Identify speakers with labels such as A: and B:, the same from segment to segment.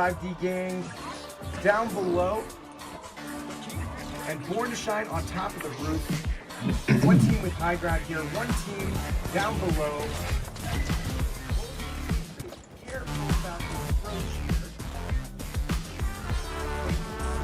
A: 5D gang down below, and Born to Shine on top of the roof. One team with high ground here, one team down below. Careful about the approach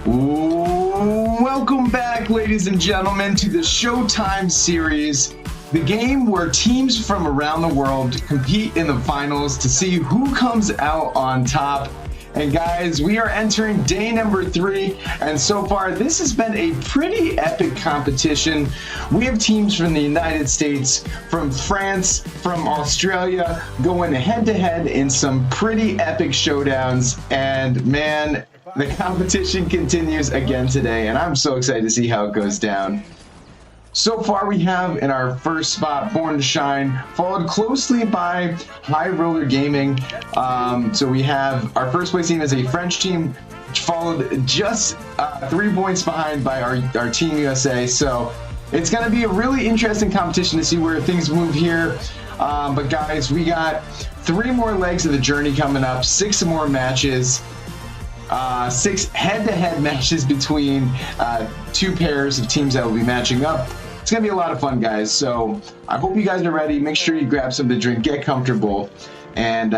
A: here.
B: Welcome back, ladies and gentlemen, to the Showtime series, the game where teams from around the world compete in the finals to see who comes out on top. And guys, we are entering day number 3, and so far this has been a pretty epic competition. We have teams from the United States, from France, from Australia going head to head in some pretty epic showdowns, and man, the competition continues again today, and I'm so excited to see how it goes down. So far we have in our first spot Born to Shine, followed closely by High Roller Gaming. So we have our first place team as a French team, followed just 3 points behind by our Team USA. So it's going to be a really interesting competition to see where things move here. But guys, we got 3 more legs of the journey coming up, 6 more matches. 6 head-to-head matches between 2 pairs of teams that will be matching up. It's gonna be a lot of fun, guys, so I hope you guys are ready. Make sure you grab something to drink, get comfortable, and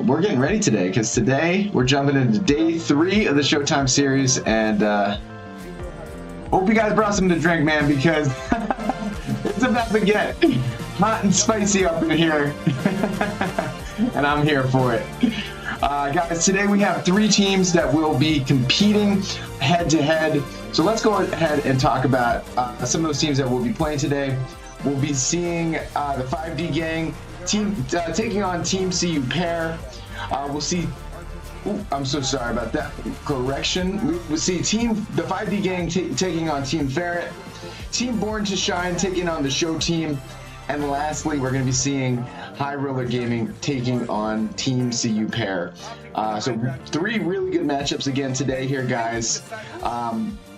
B: we're getting ready today, because today we're jumping into day 3 of the Showtime series, and hope you guys brought something to drink, man, because it's about to get hot and spicy up in here. And I'm here for it. Guys, today we have 3 teams that will be competing head-to-head. So let's go ahead and talk about some of those teams that we'll be playing today. We'll be seeing the 5D gang team taking on Team CU pair. We'll see. Ooh, I'm so sorry about that. Correction. We'll see the 5D gang taking on Team Ferret. Team Born to Shine taking on the Show team. And lastly, we're going to be seeing High Roller Gaming taking on Team CU pair. So 3 really good matchups again today here, guys.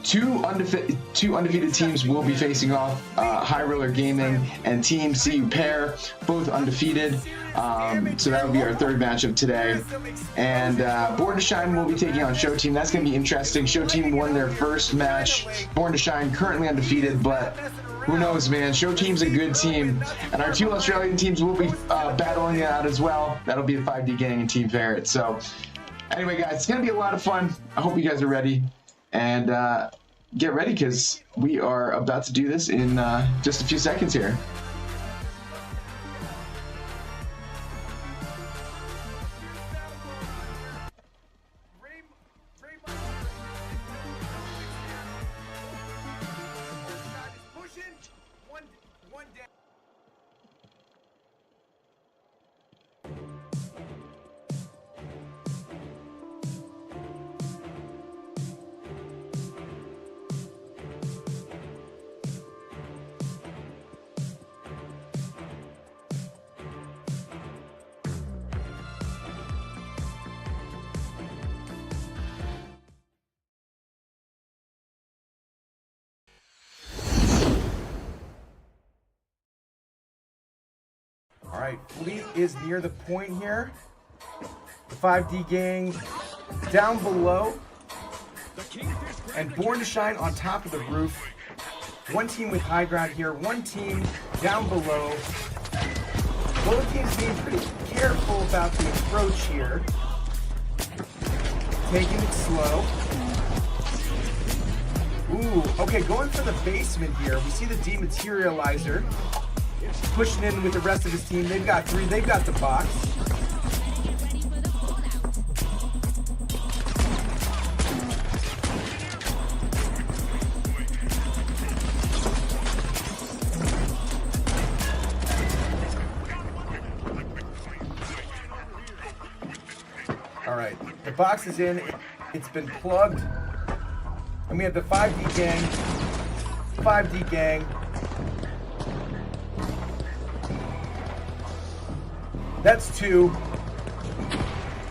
B: Two undefeated teams will be facing off, High Roller Gaming and Team CU pair, both undefeated. So that will be our 3rd matchup today. And Born to Shine will be taking on Show Team. That's going to be interesting. Show Team won their first match. Born to Shine currently undefeated, but who knows, man? Show Team's a good team. And our 2 Australian teams will be battling it out as well. That'll be the 5D gang and Team Ferret. So anyway, guys, it's going to be a lot of fun. I hope you guys are ready. And get ready, because we are about to do this in just a few seconds here.
A: All right, Fleet is near the point here. The 5D gang down below, and Born to Shine on top of the roof. One team with high ground here, one team down below. Both teams being pretty careful about the approach here. Taking it slow. Ooh, okay, going for the basement here. We see the dematerializer pushing in with the rest of his team. They've got 3, they've got the box. All right, the box is in, it's been plugged. And we have the 5D gang, 5D gang. That's 2.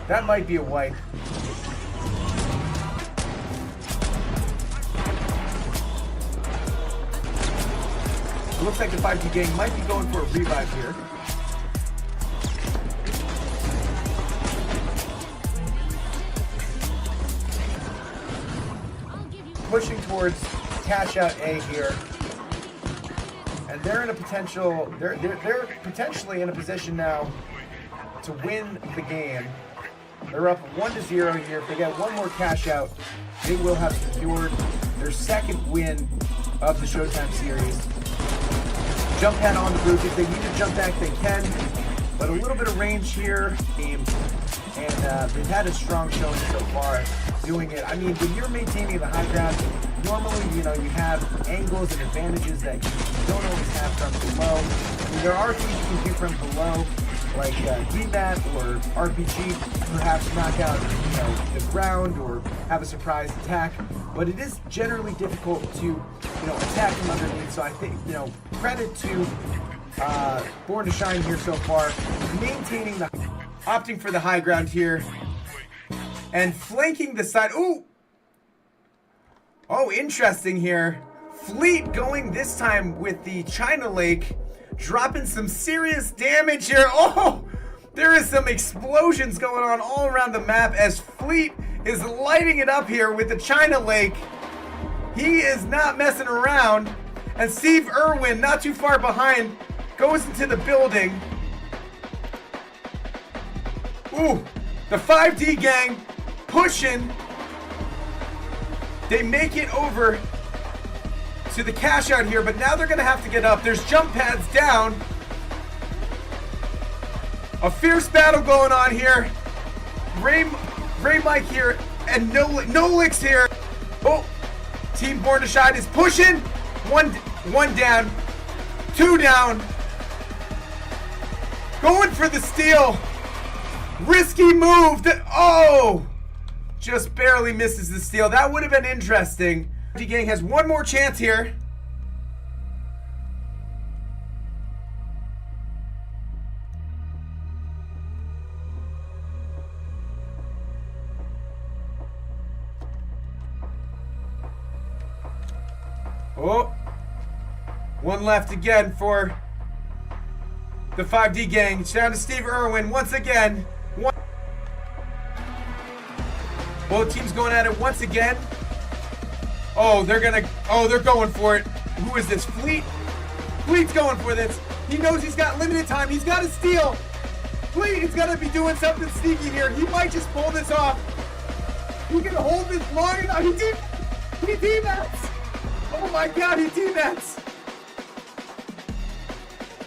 A: That might be a wipe. It looks like the 5D gang might be going for a revive here. pushing towards cash out A here. And they're in a potential, they're potentially in a position now to win the game. They're up 1-0 here. If they get one more cash out, they will have secured their second win of the Showtime series. Jump pad on the roof. If they need to jump back, they can. But a little bit of range here. And they've had a strong showing so far doing it. I mean, when you're maintaining the high ground, normally, you know, you have angles and advantages that you don't always have from below. I mean, there are things you can do from below, like DMAT or RPG, perhaps knock out, you know, the ground or have a surprise attack. But it is generally difficult to, you know, attack from underneath. So I think, you know, credit to Born to Shine here so far, maintaining the, opting for the high ground here, and flanking the side. Ooh! Oh, interesting here. Fleet going this time with the China Lake, dropping some serious damage here. Oh! There is some explosions going on all around the map as Fleet is lighting it up here with the China Lake. He is not messing around. And Steve Irwin, not too far behind, goes into the building. Ooh, the 5D gang pushing. They make it over to the cash out here, but now they're gonna have to get up. There's jump pads down. A fierce battle going on here. Ray Mike here and Nolix here. Oh, Team Born to Shine is pushing. One down, two down. Going for the steal. Risky move. Oh, just barely misses the steal. That would have been interesting. The gang has one more chance here. Oh, one left again for the 5D gang. It's down to Steve Irwin once again. Both teams going at it once again. Oh, they're going for it. Who is this? Fleet? Fleet's going for this. He knows he's got limited time. He's got to steal. Fleet is going to be doing something sneaky here. He might just pull this off. He can hold this long enough. He demats. Oh my God, he demats.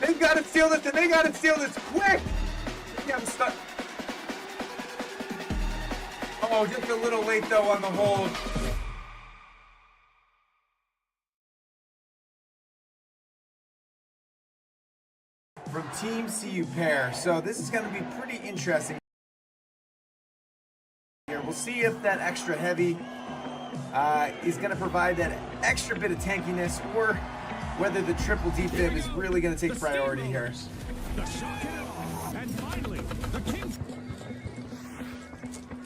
A: They've got to steal this, and they got to steal this quick. Yeah, I'm stuck. Oh, just a little late though on the hold. From Team CU Pair. So this is going to be pretty interesting here. We'll see if that extra heavy is going to provide that extra bit of tankiness, or whether the triple defib is really going to take priority here.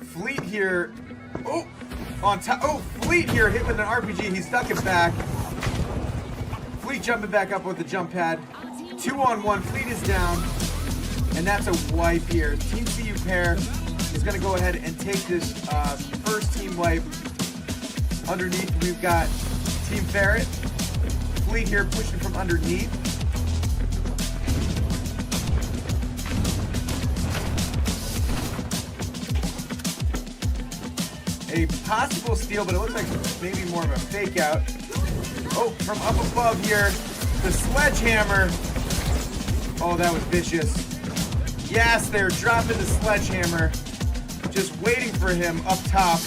A: Fleet here. Oh, on top. Oh, Fleet here hit with an RPG. He stuck it back. Fleet jumping back up with the jump pad. 2-on-1. Fleet is down, and that's a wipe here. Team CU Pair is going to go ahead and take this first team wipe. Underneath, we've got Team Ferret. Fleet here pushing from underneath. A possible steal, but it looks like maybe more of a fake out. Oh, from up above here, the sledgehammer. Oh, that was vicious. Yes, they're dropping the sledgehammer. Just waiting for him up top.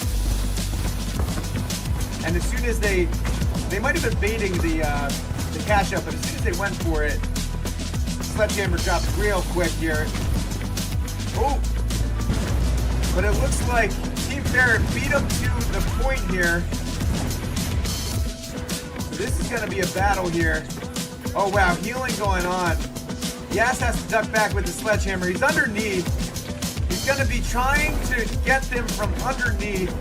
A: And as soon as they might have been baiting the cash up, but as soon as they went for it, sledgehammer dropped real quick here. Oh, but it looks like Team Ferret beat them to the point here. This is going to be a battle here. Oh wow, healing going on. Yas has to duck back with the sledgehammer. He's underneath. He's going to be trying to get them from underneath.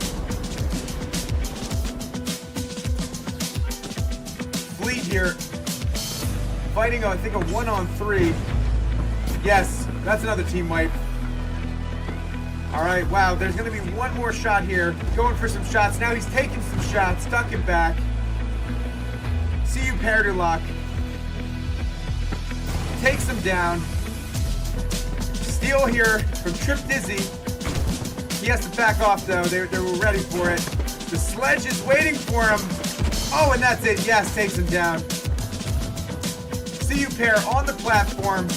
A: Fleet here fighting, I think, a 1-on-3. Yes, that's another team wipe. All right, wow, there's gonna be one more shot here. Going for some shots. Now he's taking some shots, stuck it back. See you, Pardulock. Takes him down. Steal here from Trip Dizzy. He has to back off though, they were ready for it. The sledge is waiting for him. Oh, and that's it, yes, takes him down. See you, Pair, on the platform.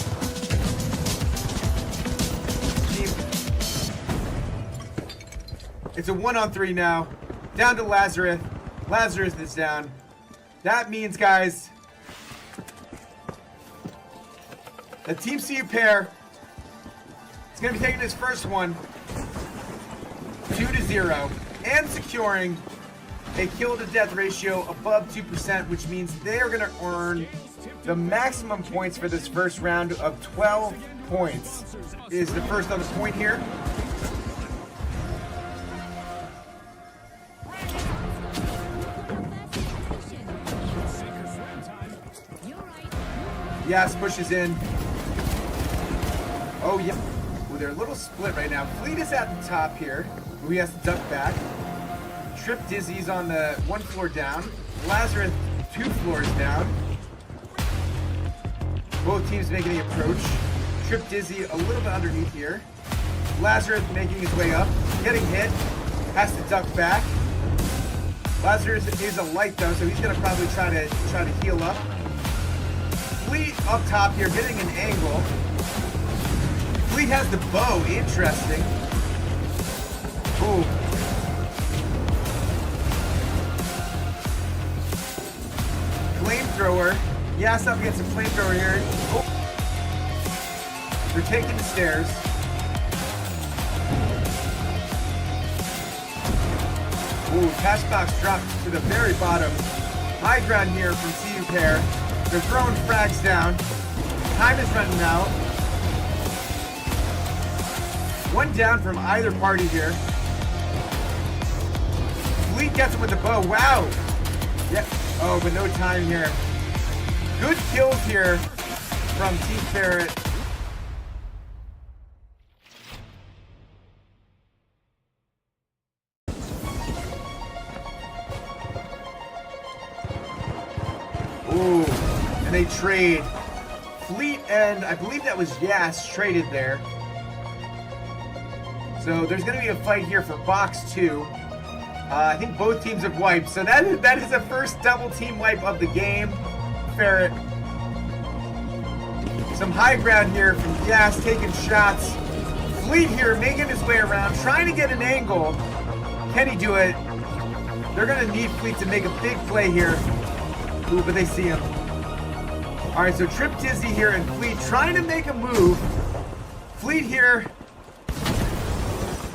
A: It's a 1-on-3 now. Down to Lazarus. Lazarus is down. That means, guys, the Team CU pair is going to be taking his first one 2-0 and securing a kill-to-death ratio above 2%, which means they are going to earn the maximum points for this first round of 12 points. Is the first on the point here. Yes, pushes in. Oh, yeah. Ooh, they're a little split right now. Fleet is at the top here. Who he has to duck back. Trip Dizzy's on the 1 floor down. Lazarus 2 floors down. Both teams making the approach. Trip Dizzy a little bit underneath here. Lazarus making his way up. Getting hit. Has to duck back. Lazarus is a light though, so he's gonna probably try to heal up. Fleet up top here, getting an angle. Fleet has the bow, interesting. Ooh. Flamethrower. Yes, up against a flamethrower here. Oh. They're taking the stairs. Ooh, cash box dropped to the very bottom. High ground here from CU pair. They're throwing frags down. Time is running out. One down from either party here. Fleet gets him with the bow. Wow. Yep. Oh, but no time here. Good kills here from Team Ferret. Ooh. And they trade. Fleet and I believe that was Yas traded there. So there's going to be a fight here for box 2. I think both teams have wiped. So that is the first double team wipe of the game. Ferret. Some high ground here from Yas taking shots. Fleet here making his way around, trying to get an angle. Can he do it? They're going to need Fleet to make a big play here. Ooh, but they see him. All right, so Trip Dizzy here and Fleet trying to make a move. Fleet here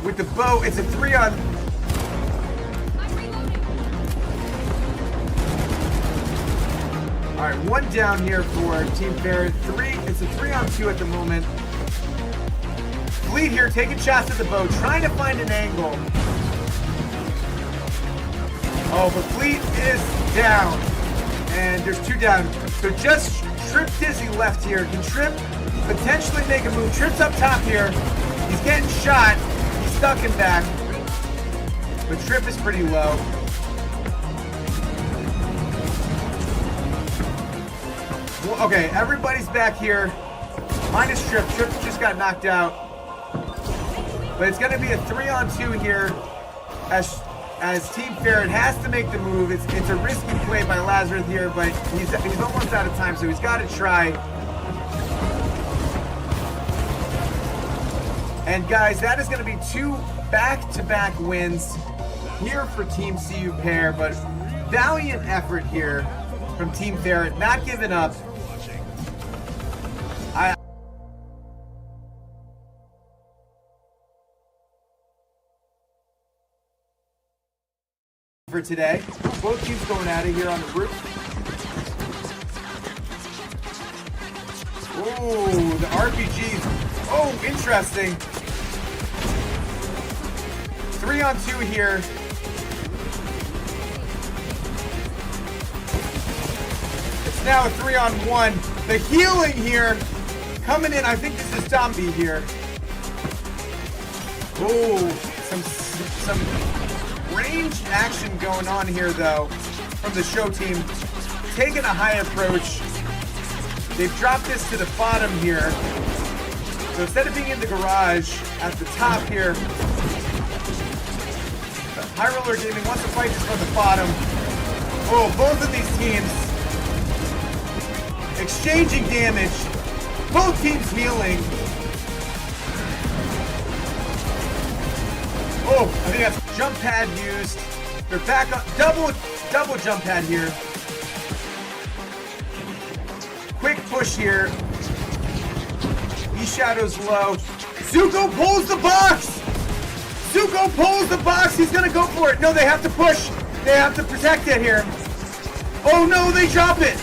A: with the bow. It's a 3-on. All right, one down here for Team Ferret. It's a 3-on-2 at the moment. Fleet here taking shots at the bow, trying to find an angle. Oh, but Fleet is down. And there's 2 down. So just Trip Dizzy left here. Can Trip potentially make a move? Trip's up top here. He's getting shot. He's stuck in back. But Trip is pretty low. Well, okay, everybody's back here. Minus Trip. Trip just got knocked out. But it's going to be a 3-on-2 here as Team Ferret has to make the move. It's a risky play by Lazarus here, but he's almost out of time, so he's got to try. And guys, that is going to be 2 back-to-back wins here for Team CU pair, but valiant effort here from Team Ferret, not giving up. For today, both teams going at it here on the roof. Ooh, the RPGs. Oh, interesting. 3-on-2 here. It's now a 3-on-1. The healing here coming in. I think this is Zombie here. Oh, some ranged action going on here though from the show team. Taking a high approach. They've dropped this to the bottom here. So instead of being in the garage at the top here, High Roller Gaming wants to fight this from the bottom. Oh, both of these teams exchanging damage. Both teams healing. Oh, I think that's jump pad used. They're back up. Double jump pad here. Quick push here. E-Shadow's low. Zuko pulls the box! Zuko pulls the box! He's gonna go for it! No, they have to push! They have to protect it here. Oh no, they drop it!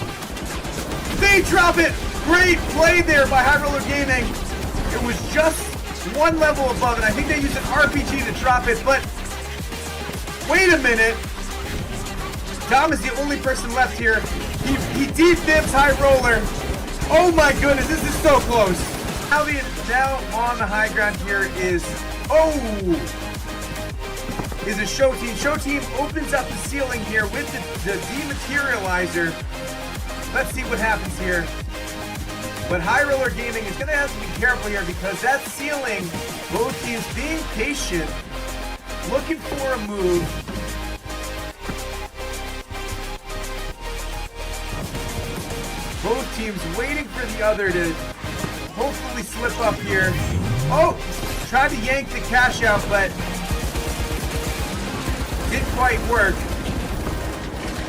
A: They drop it! Great play there by High Roller Gaming. It was just one level above it. I think they used an RPG to drop it, but wait a minute. Dom is the only person left here. He defibs High Roller. Oh my goodness, this is so close. Now on the high ground here is a show team. Show team opens up the ceiling here with the dematerializer. Let's see what happens here. But High Roller Gaming is going to have to be careful here because that ceiling, both teams being patient, looking for a move. Both teams waiting for the other to hopefully slip up here. Oh, tried to yank the cash out, but didn't quite work.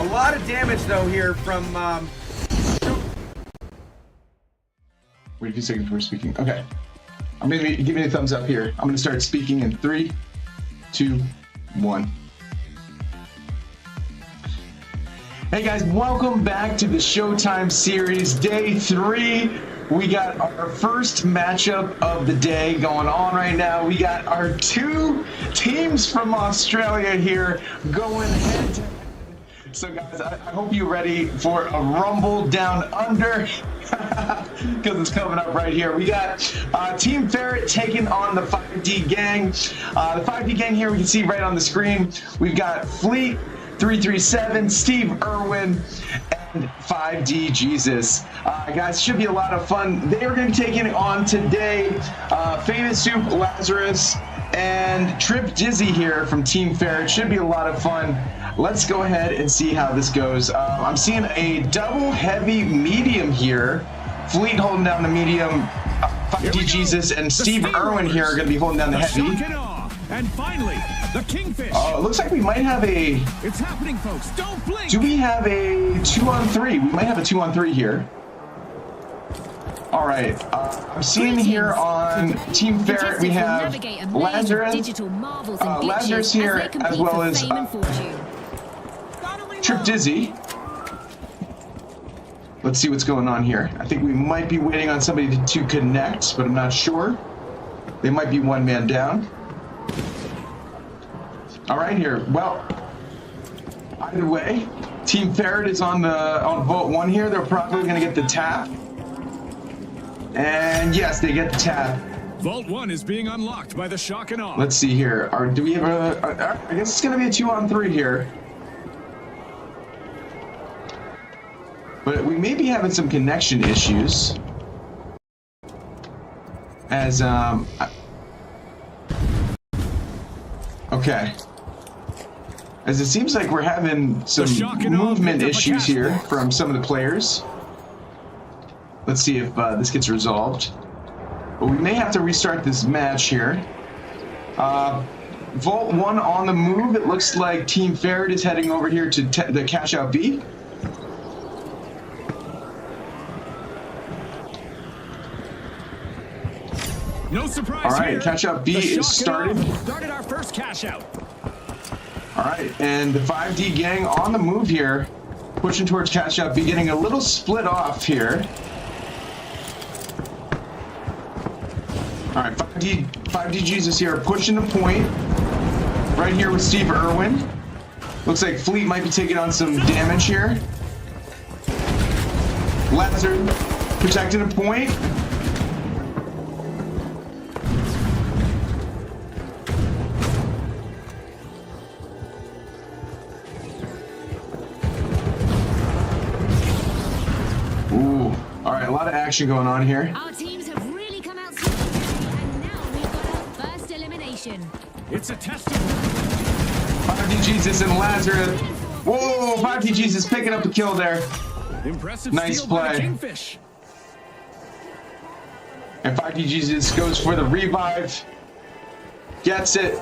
A: A lot of damage though here from
B: Wait a few seconds before speaking. Okay. I'm gonna give me a thumbs up here. I'm gonna start speaking in 3, 2, 1. Hey guys, welcome back to the Showtime series, day 3. We got our first matchup of the day going on right now. We got our 2 teams from Australia here going head to head. So guys, I hope you're ready for a rumble down under because it's coming up right here. We got Team Ferret taking on the 5D gang. The 5D gang here we can see right on the screen. We've got Fleet 337, Steve Irwin, and 5D Jesus. Guys, should be a lot of fun. They are going to be taking on today Famous Soup Lazarus and Trip Dizzy here from Team Ferret. Should be a lot of fun. Let's go ahead and see how this goes. I'm seeing a double heavy medium here. Fleet holding down the medium. 5D Jesus and Steve Irwin here are going to be holding down the heavy.
C: And finally, the Kingfish.
B: It looks like we might have a...
C: It's happening, folks. Don't blink.
B: Do we have a 2-on-3? We might have a 2-on-3 here. All right. I'm seeing here on Team Ferret we have Lazarus here as well as Trip Dizzy. Let's see what's going on here. I think we might be waiting on somebody to connect, but I'm not sure. They might be one man down. All right here. Well, either way, Team Ferret is on vote 1 here. They're probably going to get the tap. And yes, they get the tap.
C: Vault 1 is being unlocked by the shock and awe.
B: Let's see here. Do we have I guess it's going to be a 2-on-3 here. But we may be having some connection issues. As, okay. As it seems like we're having some movement issues here from some of the players. Let's see if this gets resolved. But we may have to restart this match here. Vault 1 on the move. It looks like Team Ferret is heading over here to the cash out B.
C: No surprise.
B: All right,
C: here.
B: cash out B is started.
C: Started our first cash out.
B: All right, and the 5D gang on the move here, pushing towards cash out B, getting a little split off here. All right, 5D Jesus here, pushing the point. Right here with Steve Irwin. Looks like Fleet might be taking on some damage here. Lazard protecting a point. All right, a lot of action going on here.
D: Our teams have really come out strong today, and now we've got our first elimination.
C: It's a test of
B: 5D Jesus and Lazarus. Whoa, 5D Jesus picking up the kill there.
C: impressive
B: Nice
C: steal by the
B: play.
C: Kingfish.
B: And 5D Jesus goes for the revive. Gets it.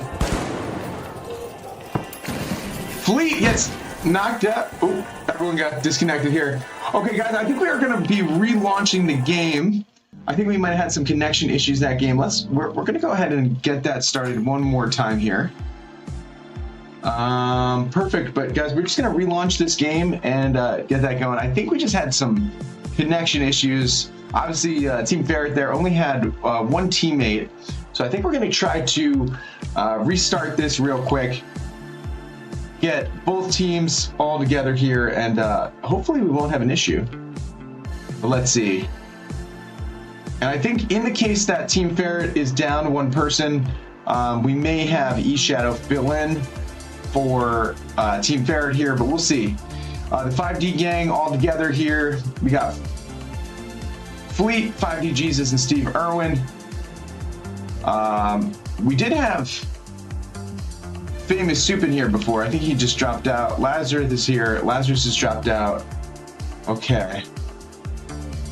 B: Fleet gets knocked out. Oh, everyone got disconnected here. Okay, guys, I think we are going to be relaunching the game. I think we might have had some connection issues that game. We're going to go ahead and get that started one more time here. Perfect. But guys, we're just going to relaunch this game and get that going. I think we just had some connection issues. Obviously, Team Ferret there only had one teammate. So I think we're going to try to restart this real quick. Get both teams all together here, and hopefully we won't have an issue. But let's see. And I think in the case that Team Ferret is down one person, we may have eShadow fill in for Team Ferret here, but we'll see. The 5D gang all together here. We got Fleet, 5D Jesus, and Steve Irwin. We did have Famous Soup in here before. I think he just dropped out. Lazarus is here. Lazarus has dropped out. Okay.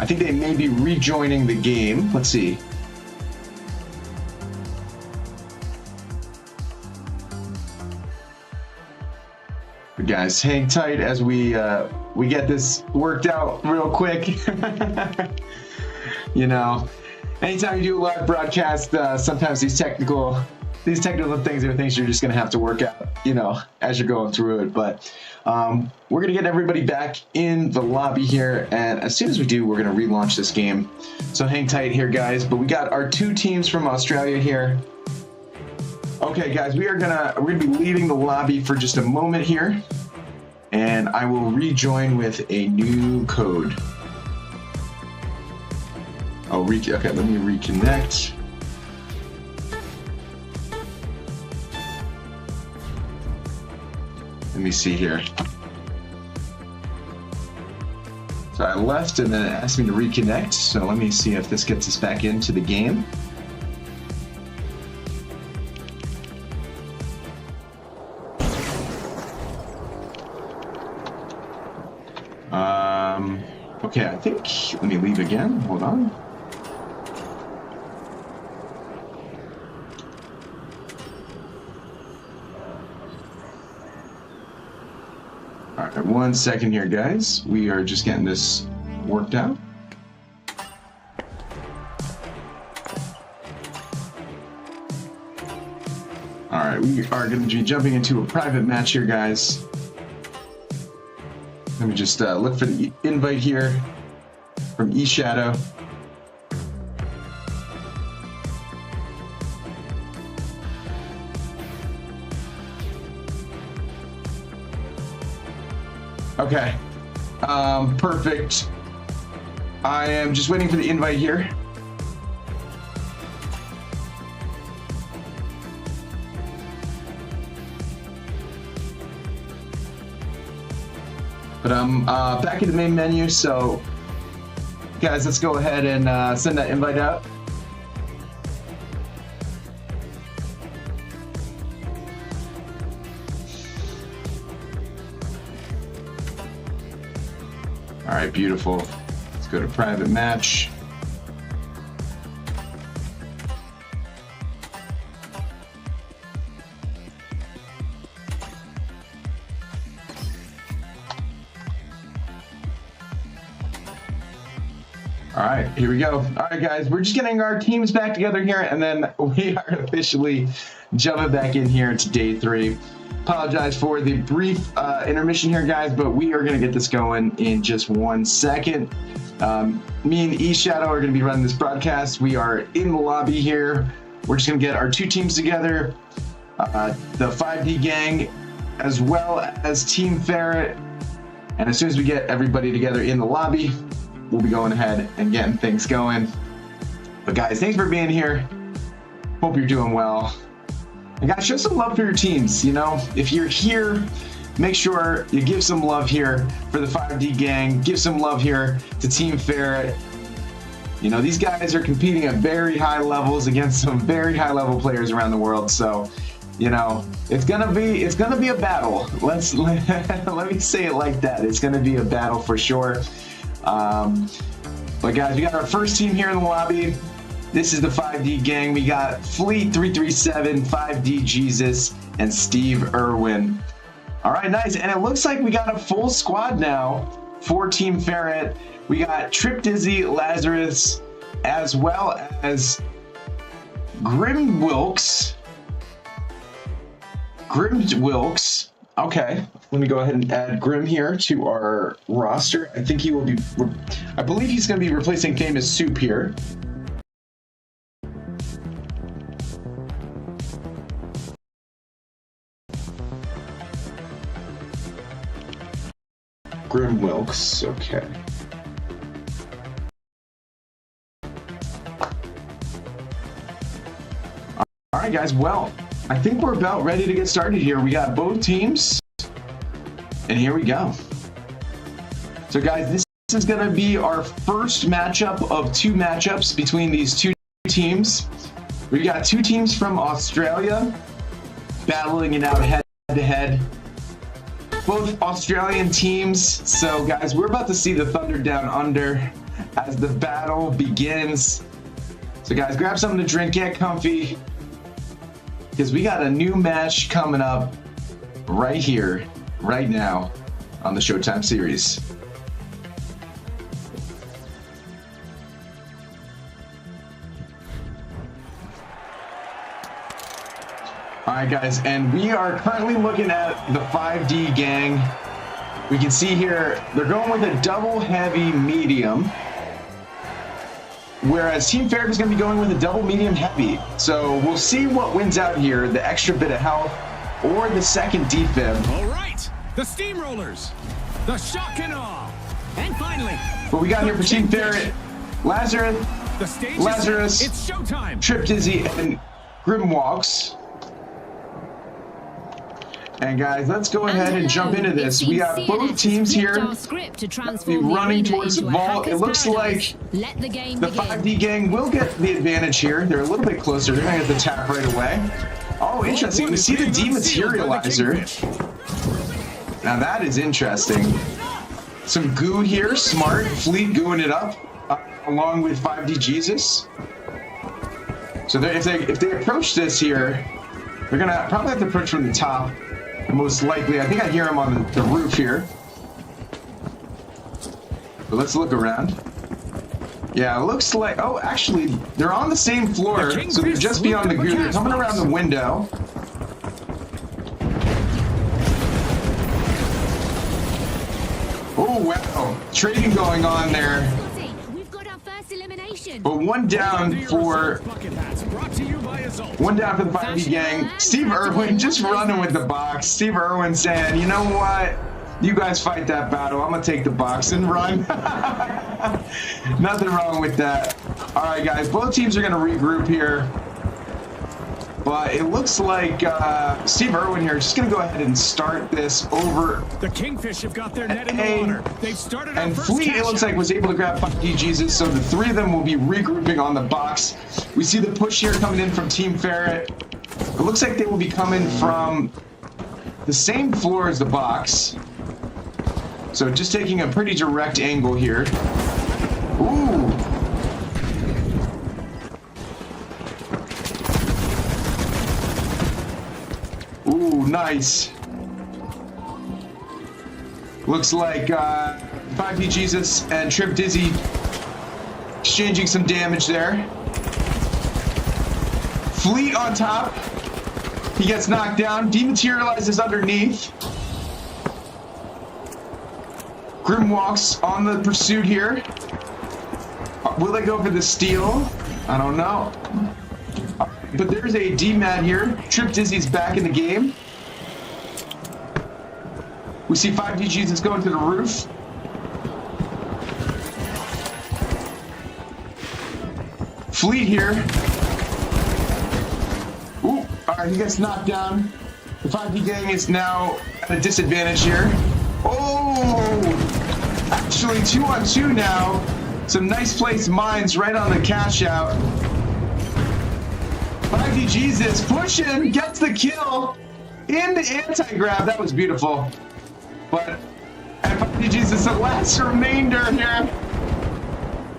B: I think they may be rejoining the game. Let's see. But guys, hang tight as we get this worked out real quick. You know, anytime you do a live broadcast, sometimes these technical things are things you're just gonna have to work out, you know, as you're going through it. But we're gonna get everybody back in the lobby here, and as soon as we do, we're gonna relaunch this game. So hang tight here, guys. But we got our two teams from Australia here. Okay, guys, we're gonna be leaving the lobby for just a moment here, and I will rejoin with a new code. Okay, let me reconnect. Let me see here. So I left and then it asked me to reconnect. So let me see if this gets us back into the game. Okay, I think, let me leave again. Hold on. All right, 1 second here, guys. We are just getting this worked out. All right, we are going to be jumping into a private match here, guys. Let me just look for the invite here from eShadow. Okay, perfect. I am just waiting for the invite here. But I'm back in the main menu, so guys, let's go ahead and send that invite out. All right, beautiful. Let's go to private match. All right, here we go. All right, guys, we're just getting our teams back together here, and then we are officially jumping back in here to day 3. Apologize for the brief intermission here, guys, but we are going to get this going in just 1 second. Me and eShadow are going to be running this broadcast. We are in the lobby here. We're just going to get our two teams together, the 5D gang, as well as Team Ferret. And as soon as we get everybody together in the lobby, we'll be going ahead and getting things going. But guys, thanks for being here. Hope you're doing well. And guys, show some love for your teams. You know, if you're here make sure you give some love here for the 5D gang. Give some love here to Team Ferret. You know, these guys are competing at very high levels against some very high level players around the world. So, you know, it's gonna be a battle. Let me say it like that. It's gonna be a battle for sure. But guys, we got our first team here in the lobby. This is the 5D gang. We got Fleet 337, 5D Jesus, and Steve Irwin. All right, nice. And it looks like we got a full squad now for Team Ferret. We got Trip Dizzy, Lazarus, as well as Grim Wilkes. Okay, let me go ahead and add Grim here to our roster. I think he will be, I believe he's going to be replacing Famous Soup here. Grim Wilkes, okay. All right, guys, well, I think we're about ready to get started here. We got both teams, and here we go. So, guys, this is going to be our first matchup of two matchups between these two teams. We got two teams from Australia battling it out head-to-head. Both Australian teams. So, guys, we're about to see the Thunder Down Under as the battle begins. So, guys, grab something to drink, get comfy, because we got a new match coming up right here, right now on the Showtime series. All right, guys, and we are currently looking at the 5D gang. We can see here they're going with a double heavy medium, whereas Team Ferret is going to be going with a double medium heavy. So we'll see what wins out here, the extra bit of health or the second defib.
C: All right, the Steamrollers, the Shock and Awe, and finally,
B: what we got here for Team Ferret: Lazarus,
C: the stage is set. It's showtime.
B: Trip Dizzy, and Grimwalks. And guys, let's go ahead and jump into this. We got both teams here be running towards the vault. It looks like the 5D gang will get the advantage here. They're a little bit closer. They're gonna get the tap right away. Oh, interesting. We see the dematerializer. Now that is interesting. Some goo here. Smart. Fleet gooing it up along with 5D Jesus. So if they approach this here, they're gonna probably have to approach from the top. Most likely. I think I hear him on the roof here. But let's look around. Yeah, it looks like... Oh, actually, they're on the same floor, so they're just beyond the goo. They're coming around the window. Oh, wow. Trading going on there. But one down for the 5D gang. Steve Irwin just running with the box. Steve Irwin saying, you know what? You guys fight that battle. I'm going to take the box and run. Nothing wrong with that. All right, guys. Both teams are going to regroup here. But it looks like Steve Irwin here is just going to go ahead and start this over.
C: The Kingfish have got their net in the water. They've started.
B: And Fleet, it looks like, was able to grab 5D Jesus, so the three of them will be regrouping on the box. We see the push here coming in from Team Ferret. It looks like they will be coming from the same floor as the box. So just taking a pretty direct angle here. Ooh. Ooh, nice. Looks like 5D Jesus and Trip Dizzy exchanging some damage there. Fleet on top. He gets knocked down. Dematerializes underneath. Grimwalks on the pursuit here. Will they go for the steal? I don't know. But there's a D-Mat here. Trip Dizzy's back in the game. We see 5D Jesus going to the roof. Fleet here. Ooh, all right, he gets knocked down. The 5D gang is now at a disadvantage here. Oh! Actually, 2-on-2 now. Some nice placed mines right on the cash out. 5D Jesus pushing, gets the kill in the anti-grab. That was beautiful. But and 5D Jesus, the last remainder here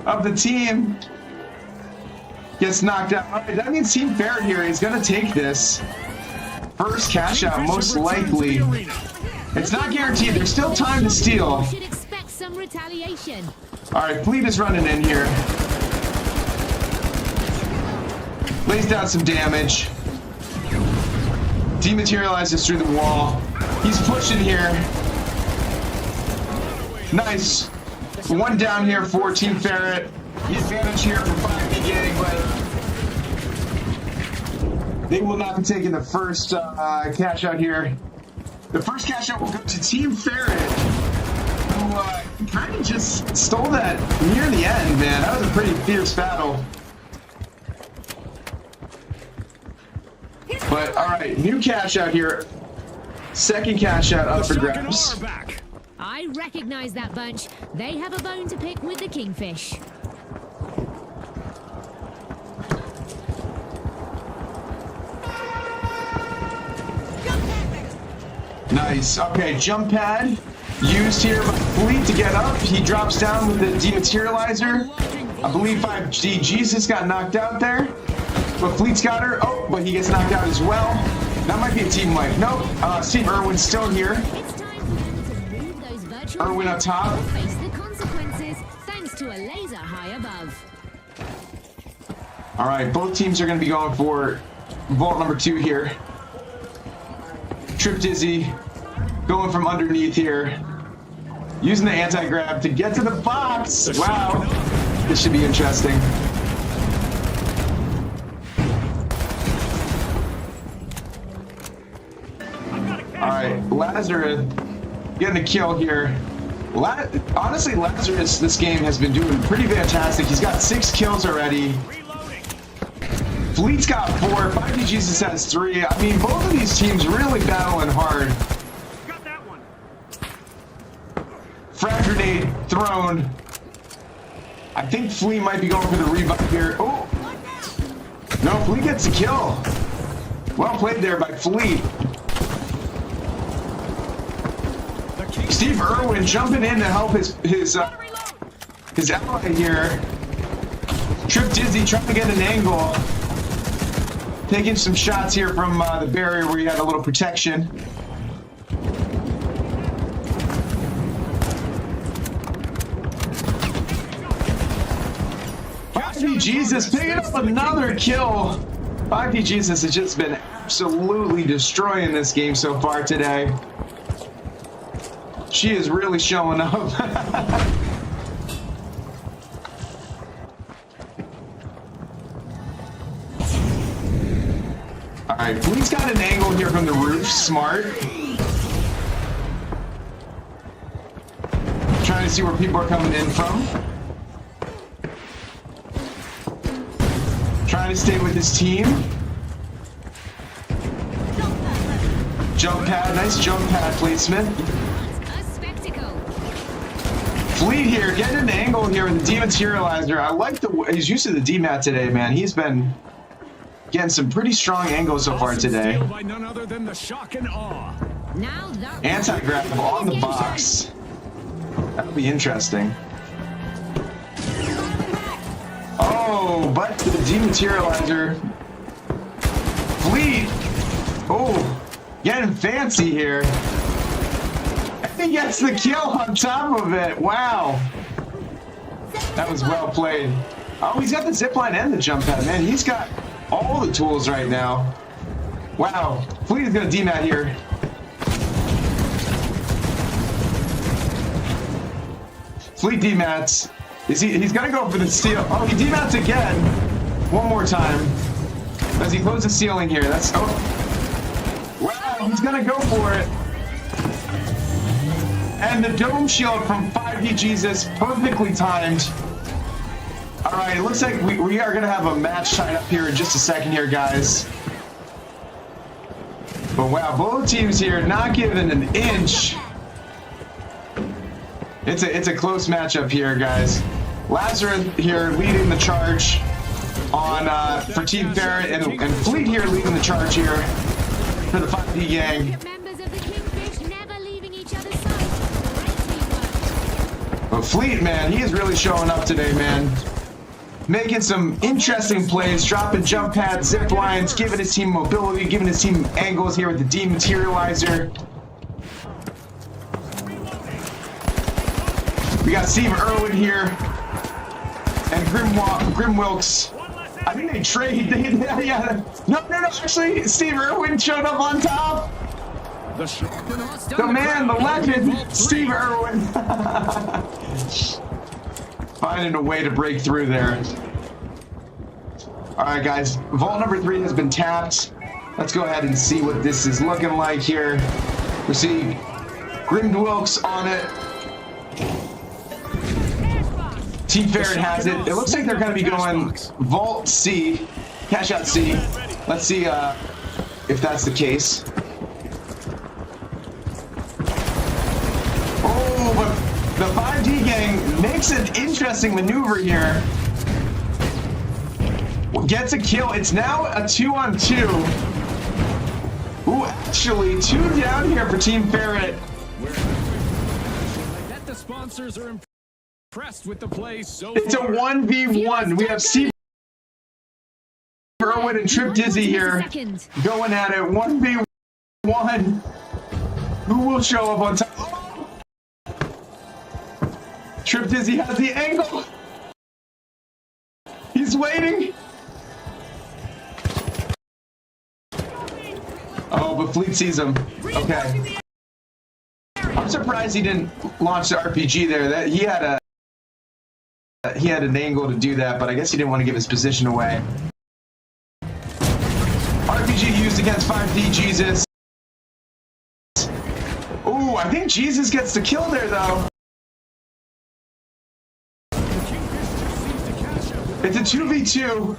B: of the team, gets knocked out. All right, that means Team Ferret here is going to take this. First cash out, most likely. It's not guaranteed. There's still time to steal.
D: Should expect some retaliation.
B: All right, Fleet is running in here. Lays down some damage. Dematerializes through the wall. He's pushing here. Nice. One down here for Team Ferret. The advantage here for 5D gang, but they will not be taking the first cash out here. The first cash out will go to Team Ferret, who kind of just stole that near the end, man. That was a pretty fierce battle. But, all right, new cash out here. Second cash out up for grabs.
D: I recognize that bunch. They have a bone to pick with the Kingfish.
B: Nice. Okay, jump pad used here by Fleet to get up. He drops down with the dematerializer. I believe 5D Jesus got knocked out there. But Fleet's got her. Oh, but he gets knocked out as well. That might be a team wipe. Nope. Steve Irwin's still here.
D: It's time for them to move those virtual
B: Irwin up top.
D: face the consequences thanks to a laser high above.
B: All right, both teams are going to be going for vault number 2 here. Trip Dizzy going from underneath here. Using the anti-grab to get to the box. Wow. This should be interesting. All right, Lazarus getting a kill here. Honestly, Lazarus this game has been doing pretty fantastic. He's got 6 kills already. Fleet's got 4. 5D Jesus has 3. I mean, both of these teams really battling hard.
C: Got that one.
B: Frag grenade thrown. I think Fleet might be going for the revive here. Oh! No, Fleet gets a kill. Well played there by Fleet. Steve Irwin jumping in to help his ally here. Trip Dizzy trying to get an angle. Taking some shots here from the barrier where he had a little protection. Jesus picking up another kill. 5D Jesus has just been absolutely destroying this game so far today. She is really showing up. All right, Fleet's got an angle here from the roof. Smart. Trying to see where people are coming in from. Trying to stay with his team. Jump pad, nice jump pad placement.
D: A spectacle.
B: Fleet here, getting an angle here with the dematerializer. I like his use of the demat today, man. He's been getting some pretty strong angles so far today.
C: By none other than the shock and awe.
D: Now that
B: Anti-grab on the box. That'll be interesting. Oh, but the dematerializer. Fleet. Oh, getting fancy here. And he gets the kill on top of it. Wow. That was well played. Oh, he's got the zipline and the jump pad, man. He's got all the tools right now. Wow. Fleet is going to demat here. Fleet demats. He's going to go for the steal. Oh, he demats again. One more time. As he closes the ceiling here. That's... Oh. Wow, he's going to go for it. And the dome shield from 5D Jesus, perfectly timed. All right, it looks like we are going to have a match tied up here in just a second here, guys. But wow, both teams here not giving an inch. It's a close matchup here, guys. Lazarus here leading the charge on for Team Ferret, and Fleet here leading the charge here for the 5D gang.
D: Members of the Kingfish never leaving each other's side. Great teamwork.
B: But Fleet, man, he is really showing up today, man. Making some interesting plays, dropping jump pads, zip lines, giving his team mobility, giving his team angles here with the dematerializer. We got Steve Irwin here and Grim Wilkes. I think they trade. Yeah. No. Actually, Steve Irwin showed up on top. The man, the legend, Steve Irwin. Finding a way to break through there. All right, guys. Vault number 3 has been tapped. Let's go ahead and see what this is looking like here. We see Grim Wilkes on it. Team Ferret has it. It looks like they're going to be going Vault C, Cash Out C. Let's see if that's the case. Oh, but the 5D gang makes an interesting maneuver here. Gets a kill. It's now a 2-on-2. Ooh, actually, 2 down here for Team Ferret.
C: The sponsors are impressed with the play so
B: It's a 1v1. We have Steve Irwin and Trip Dizzy here going at it. 1v1. Who will show up on top? Oh! Trip Dizzy has the angle. He's waiting. Oh, but Fleet sees him. Okay. I'm surprised he didn't launch the RPG there. That he had an angle to do that, but I guess he didn't want to give his position away. RPG used against 5D Jesus. Ooh, I think Jesus gets the kill there, though. It's a 2v2.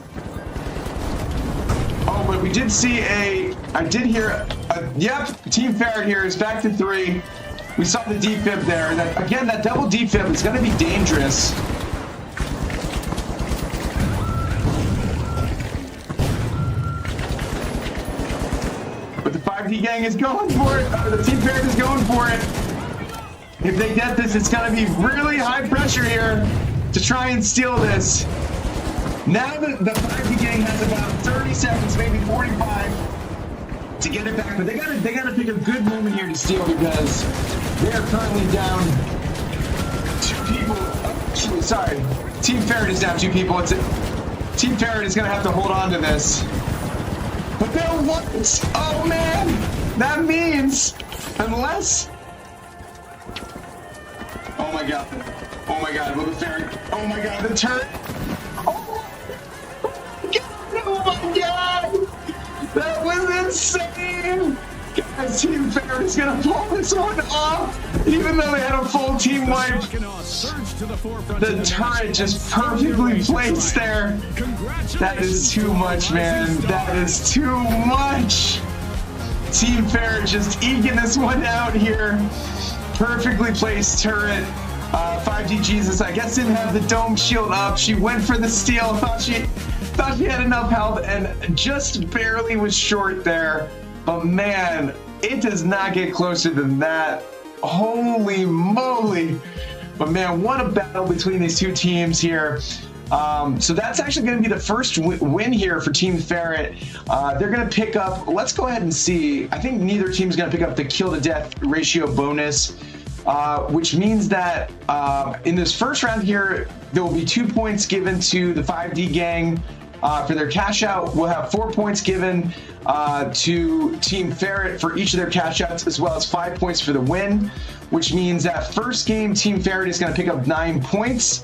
B: Oh, but we did see I did hear yep, Team Ferret here is back to 3. We saw the defib there. That double defib is going to be dangerous. But the 5D gang is going for it. The Team Ferret is going for it. If they get this, it's going to be really high pressure here to try and steal this. Now the 5D gang has about 30 seconds, maybe 45, to get it back. But they gotta pick a good moment here to steal, because they are currently down 2 people. Oh, sorry, Team Ferret is down 2 people. Team Ferret is gonna have to hold on to this. But they'll want. Oh man, that means unless. Oh my god. Oh my god. Will the Ferret? Oh my god. The turret. Oh my god! That was insane! Guys, Team Ferret is gonna pull this one off, even though they had a full team wipe. The turret just perfectly placed there. That is too much, man. That is too much. Team Ferret just eking this one out here. Perfectly placed turret. 5D Jesus, I guess, didn't have the dome shield up. She went for the steal. Thought she had enough health and just barely was short there. But man, it does not get closer than that. Holy moly. But man, what a battle between these 2 teams here. So that's actually going to be the first win here for Team Ferret. They're going to pick up, let's go ahead and see. I think neither team is going to pick up the kill to death ratio bonus. Which means that in this first round here, there will be 2 points given to the 5D gang for their cash out. We'll have 4 points given to Team Ferret for each of their cash outs, as well as 5 points for the win, which means that first game, Team Ferret is going to pick up 9 points.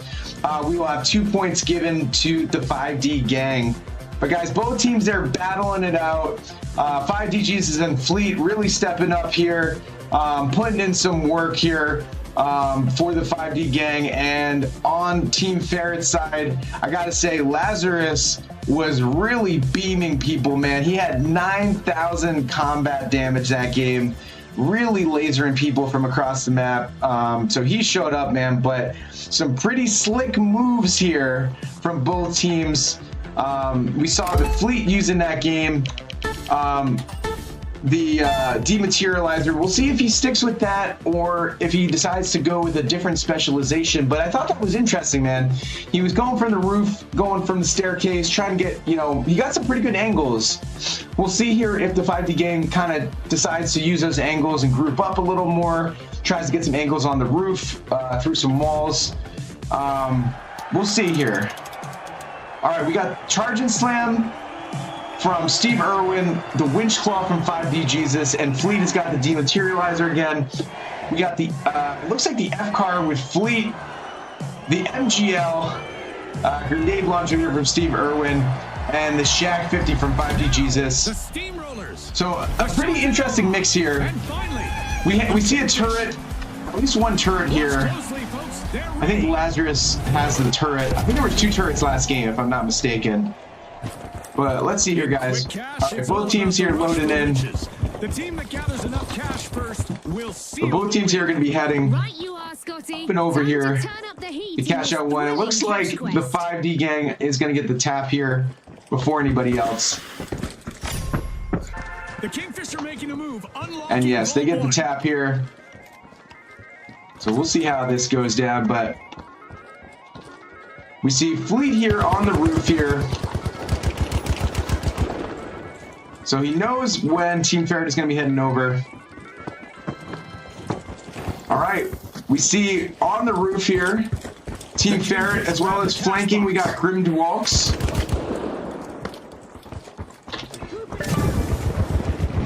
B: We will have 2 points given to the 5D gang. But guys, both teams, they're battling it out. 5D Jesus and Fleet really stepping up here. Putting in some work here. for the 5D gang. And on Team Ferret's side, I gotta say, Lazarus was really beaming people, man. He had 9,000 combat damage that game, really lasering people from across the map. So he showed up, man, but some pretty slick moves here from both teams. We saw the Fleet using that game. The dematerializer. We'll see if he sticks with that or if he decides to go with a different specialization. But I thought that was interesting, man. He was going from the roof, going from the staircase, trying to get, you know, he got some pretty good angles. We'll see here if the 5D gang kind of decides to use those angles and group up a little more, tries to get some angles on the roof, through some walls. We'll see here. All right, we got Charge and Slam from Steve Irwin, the Winch Claw from 5D Jesus, and Fleet has got the Dematerializer again. We got the, it looks like the F-Car with Fleet, the MGL, Grenade Launcher here from Steve Irwin, and the Shag 50 from 5D Jesus.
C: The Steamrollers.
B: So a pretty interesting mix here.
C: And finally,
B: We see a turret, at least one turret here.
C: closely, folks, they're
B: I think
C: ready.
B: Lazarus has the turret. I think there were 2 turrets last game, if I'm not mistaken. But let's see here, guys.
C: Quick cash,
B: All right,
C: it's all
B: both teams
C: about
B: here
C: the rush
B: loading
C: for
B: in.
C: riches. The team that gathers enough cash first will see.
B: But both teams here are going to be heading
D: Right you are, Scotty.
B: up and over
D: Time
B: here
D: to turn up the heat
B: to
D: in
B: cash
D: this
B: out one. It looks
D: thrilling
B: like
D: cash
B: the
D: quest.
B: 5D gang is going to get the tap here before anybody else.
C: The Kingfisher making a move.
B: And yes, they get the tap here. So we'll see how this goes down, but we see Fleet here on the roof here. So he knows when Team Ferret is going to be heading over. All right, we see on the roof here, Team Ferret, as well as flanking, we got Grim Dwalks.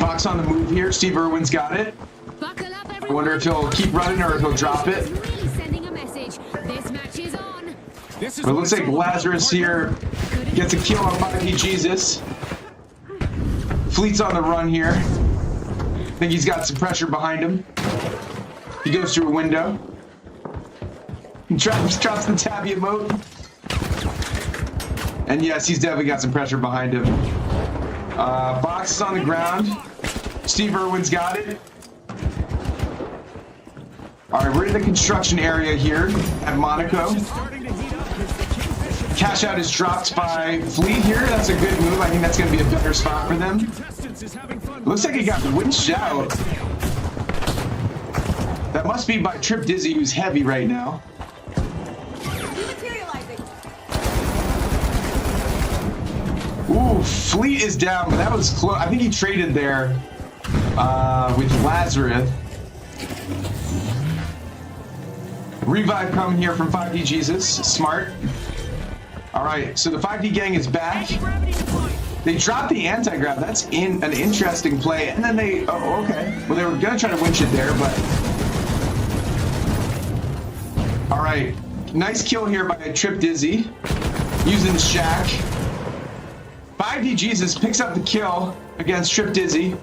B: Fox on the move here. Steve Irwin's got it.
D: Buckle up,
B: I wonder if he'll keep running or if he'll drop it.
D: Really sending a message. This match is on.
C: This is
B: But it
C: what
B: looks
C: it's
B: like
C: all about,
B: Lazarus
C: partner.
B: here gets a kill on 5D Jesus. Fleet's on the run here. I think he's got some pressure behind him. He goes through a window. He drops the tabby emote. And yes, he's definitely got some pressure behind him. Box is on the ground. Steve Irwin's got it. All right, we're in the construction area here at Monaco.
C: Starting to heat up as the Kingfisher
B: Cash out is dropped by Fleet here. That's a good move. I think that's going to be a better spot for them.
C: contestants is having fun.
B: Looks like he got winched out. That must be by Trip Dizzy, who's heavy right now. Ooh, Fleet is down, but that was close. I think he traded there with Lazarus. Revive coming here from 5D Jesus. Smart. All right, so the 5D gang is back. They dropped the anti-grav. That's an interesting play. And then they, oh, okay. Well, they were gonna try to winch it there, but. All right, nice kill here by Trip Dizzy using the shack. 5D Jesus picks up the kill against Trip Dizzy.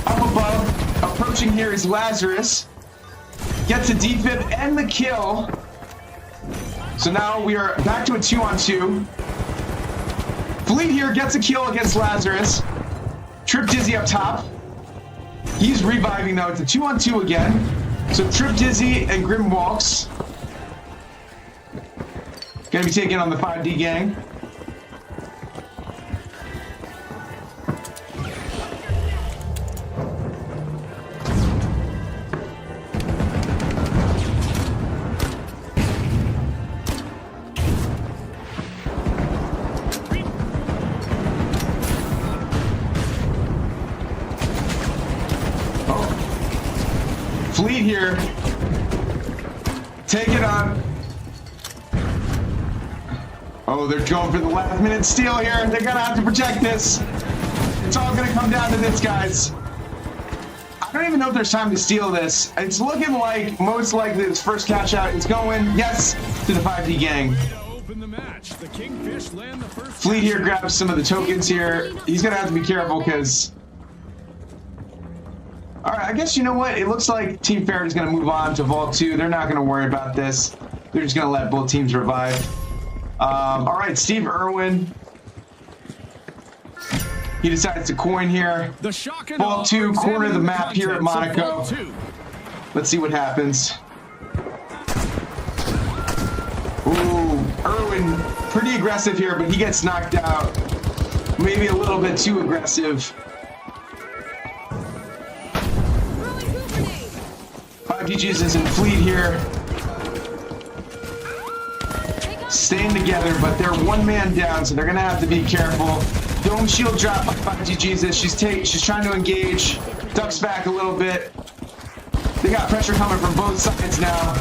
B: Up above, approaching here is Lazarus. Gets a defib and the kill. So now we are back to a 2-on-2. Fleet here gets a kill against Lazarus. Trip Dizzy up top. He's reviving now. It's a 2-on-2 again. So Trip Dizzy and Grim Walks gonna be taking on the 5D gang. Fleet here. Take it on. Oh, they're going for the last minute steal here. They're gonna have to protect this. It's all gonna come down to this, guys. I don't even know if there's time to steal this. It's looking like most likely this first catch out is going, yes, to the 5D gang.
C: Open the match. The Kingfish land the first.
B: Fleet here grabs some of the tokens here. He's gonna have to be careful because All right, I guess you know what? It looks like Team Ferret is going to move on to Vault 2. They're not going to worry about this. They're just going to let both teams revive. All right, Steve Irwin. He decides to coin here. Vault 2, corner of the map here at Monaco. Let's see what happens. Ooh, Irwin, pretty aggressive here, but he gets knocked out. Maybe a little bit too aggressive. 5DGs and Fleet here. Staying together, but they're one man down, so they're gonna have to be careful. Dome shield drop by 5DGs. She's trying to engage. Ducks back a little bit. They got pressure coming from both sides now.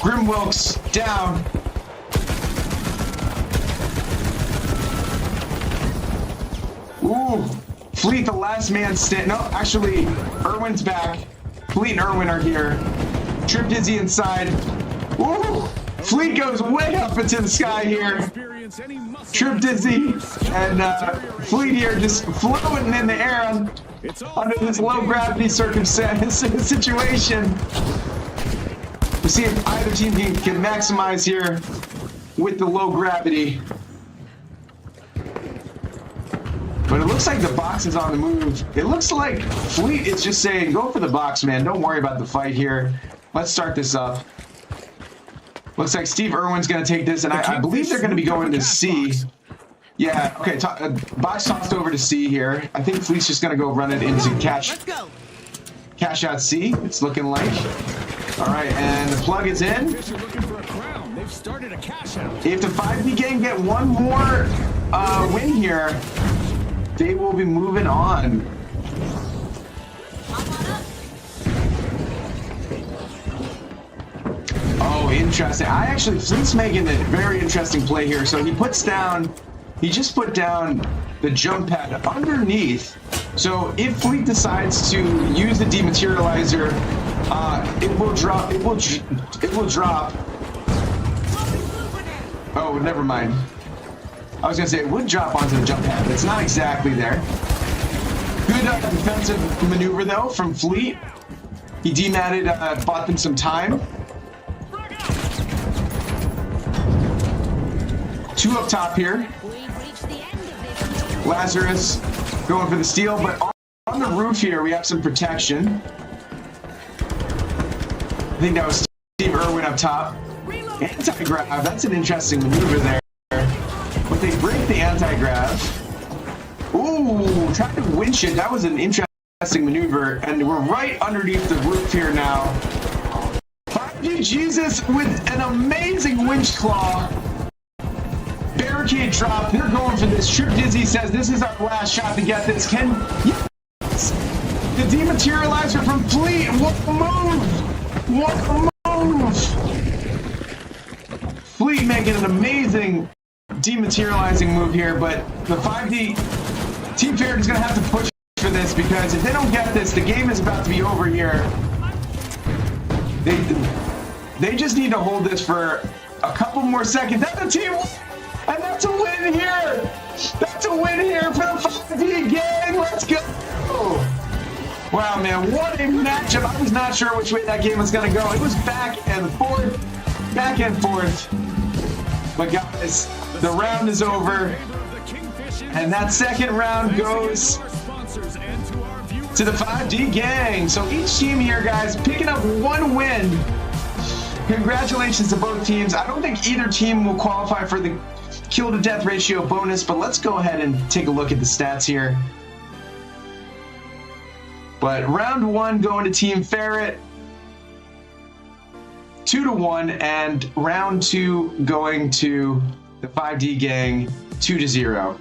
B: Grim Wilkes down. Ooh, Fleet, the last man stand. No, actually, Irwin's back. Fleet and Irwin are here. Trip Dizzy inside. Ooh, Fleet goes way up into the sky here. Trip Dizzy and Fleet here just floating in the air under this low gravity situation. We'll see if either team can maximize here with the low gravity. But it looks like the box is on the move. It looks like Fleet is just saying, go for the box, man. Don't worry about the fight here. Let's start this up. Looks like Steve Irwin's going to take this, and I believe they're going to be going to C. Yeah, okay, box tossed over to C here. I think Fleet's just going to go run it into cash out C, it's looking like. All right, and the plug is in. If the 5D gang get one more win here, they will be moving on. Oh, interesting. Fleet's making a very interesting play here. So he just put down the jump pad underneath. So if Fleet decides to use the dematerializer, it will drop. Oh, never mind. I was gonna say it would drop onto the jump pad, but it's not exactly there. Good defensive maneuver though from Fleet. He dematted, bought them some time. 2 up top here. Lazarus going for the steal, but on the roof here we have some protection. I think that was Steve Irwin up top. Anti-grav, that's an interesting maneuver there. But they break the anti-grav. Ooh, trying to winch it. That was an interesting maneuver. And we're right underneath the roof here now. 5D Jesus with an amazing winch claw. Barricade drop. They're going for this. Trip Dizzy says this is our last shot to get this. Yes! The dematerializer from Fleet. What a move! What a move! Fleet making an amazing dematerializing move here, but the 5D Team Ferret is going to have to push for this, because if they don't get this, the game is about to be over here. They just need to hold this for a couple more seconds. That's a team, and that's a win here. That's a win here for the 5D gang. Let's go. Wow, man, what a matchup. I was not sure which way that game was going to go. It was back and forth. But guys, the round is over, and that second round goes to the 5D gang. So each team here, guys, picking up 1 win. Congratulations to both teams. I don't think either team will qualify for the kill to death ratio bonus, but let's go ahead and take a look at the stats here. But round 1 going to Team Ferret, 2-1, and round 2 going to the 5D gang, 2-0.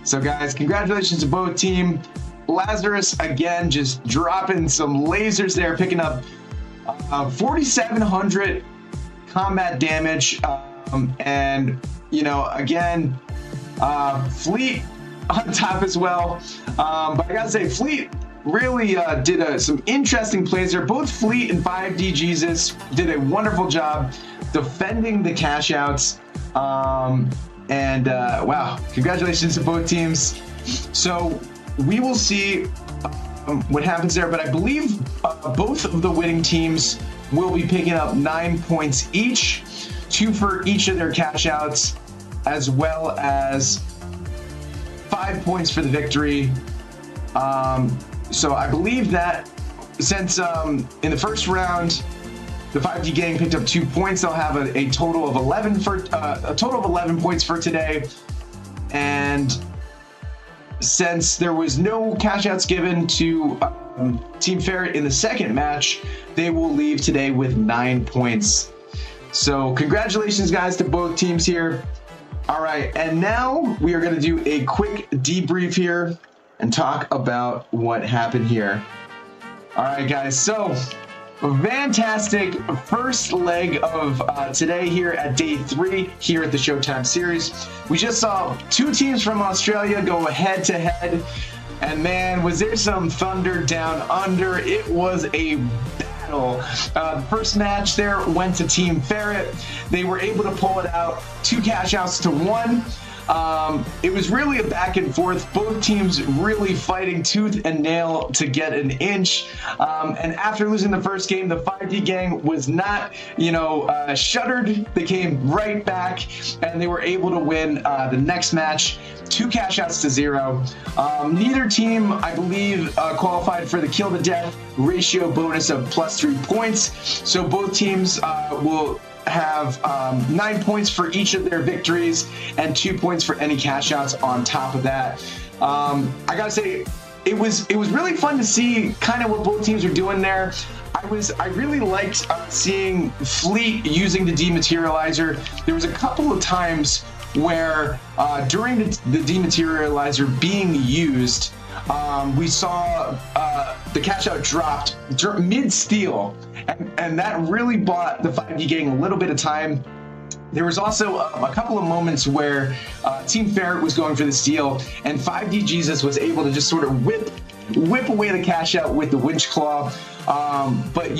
B: So guys, congratulations to both teams. Lazarus again just dropping some lasers there, picking up 4,700 combat damage, and you know, again, Fleet on top as well. But I gotta say, Fleet really did some interesting plays there. Both Fleet and 5D Jesus did a wonderful job defending the cash outs. And wow, congratulations to both teams. So we will see what happens there, but I believe both of the winning teams will be picking up 9 points each, 2 for each of their cash outs, as well as 5 points for the victory. So I believe that since in the first round the 5D gang picked up 2 points, they'll have a total of 11 points for today. And since there was no cash outs given to Team Ferret in the second match, they will leave today with 9 points. So congratulations, guys, to both teams here. All right, and now we are going to do a quick debrief here and talk about what happened here. All right, guys, so fantastic first leg of today here at day 3 here at the Showtime series. We just saw 2 teams from Australia go head to head, and man, was there some thunder down under. It was a battle. The first match there went to Team Ferret. They were able to pull it out, 2 cash outs to 1. It was really a back and forth, both teams really fighting tooth and nail to get an inch. And after losing the first game, the 5D gang was not, shuttered. They came right back and they were able to win the next match, 2 cash outs to 0. Neither team, I believe, qualified for the kill to death ratio bonus of +3 points. So both teams will have 9 points for each of their victories and 2 points for any cash outs on top of that. I gotta say, it was really fun to see kind of what both teams are doing there. I really liked seeing Fleet using the dematerializer. There was a couple of times where during the dematerializer being used, we saw the cash out dropped mid-steal, and that really bought the 5D gang a little bit of time. There was also a couple of moments where Team Ferret was going for the steal, and 5D Jesus was able to just sort of whip away the cash out with the winch claw. But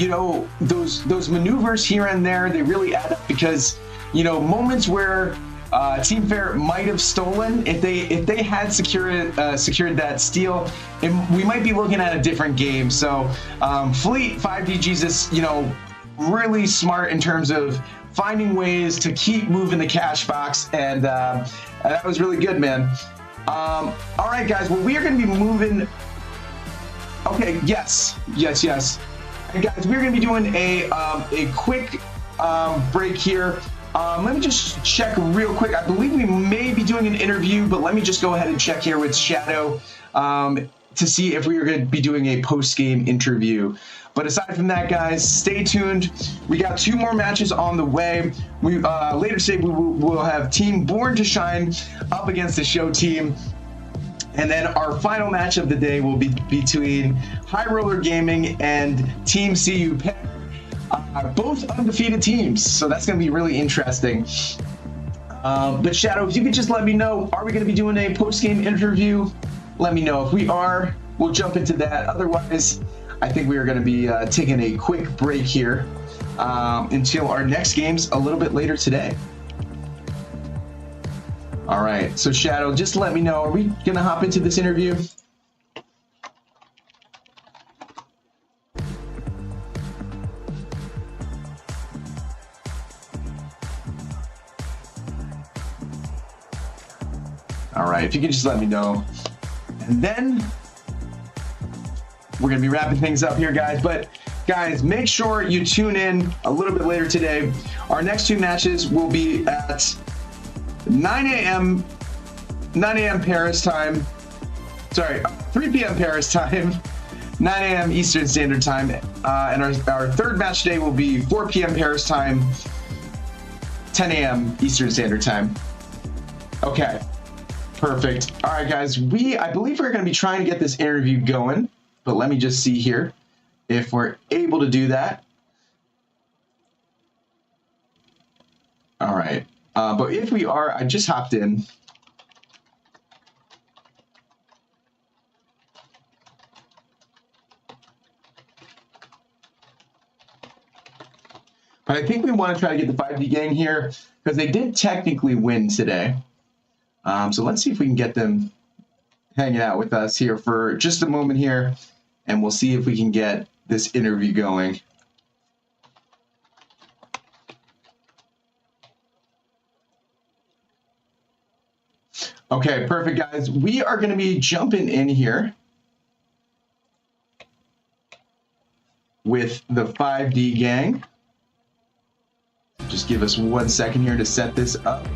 B: those maneuvers here and there, they really add up, because moments where Team Ferret might have stolen, if they had secured that steal, we might be looking at a different game. So Fleet, 5D Jesus, really smart in terms of finding ways to keep moving the cash box, and that was really good, man. All right, guys, well, we are going to be moving. Okay, yes. And guys, we're going to be doing a quick break here. Let me just check real quick. I believe we may be doing an interview, but let me just go ahead and check here with Shadow to see if we are going to be doing a post-game interview. But aside from that, guys, stay tuned. We got 2 more matches on the way. We later today we'll have Team Born to Shine up against the Show team. And then our final match of the day will be between High Roller Gaming and Team CU Pen. Both undefeated teams, so that's going to be really interesting. But Shadow, if you could just let me know, are we going to be doing a post-game interview? Let me know. If we are, we'll jump into that. Otherwise, I think we are going to be taking a quick break here until our next games a little bit later today. All right, so Shadow, just let me know, are we going to hop into this interview? All right, if you could just let me know. And then we're going to be wrapping things up here, guys. But guys, make sure you tune in a little bit later today. Our next 2 matches will be at 9 a.m. Paris time. Sorry, 3 p.m. Paris time, 9 a.m. Eastern Standard Time. And our third match today will be 4 p.m. Paris time, 10 a.m. Eastern Standard Time. Okay. Perfect. All right, guys, I believe we're going to be trying to get this interview going, but let me just see here if we're able to do that. All right. But if we are, I just hopped in. But I think we want to try to get the 5D gang here because they did technically win today. So let's see if we can get them hanging out with us here for just a moment here and we'll see if we can get this interview going. Okay, perfect, guys. We are going to be jumping in here with the 5D gang. Just give us 1 second here to set this up.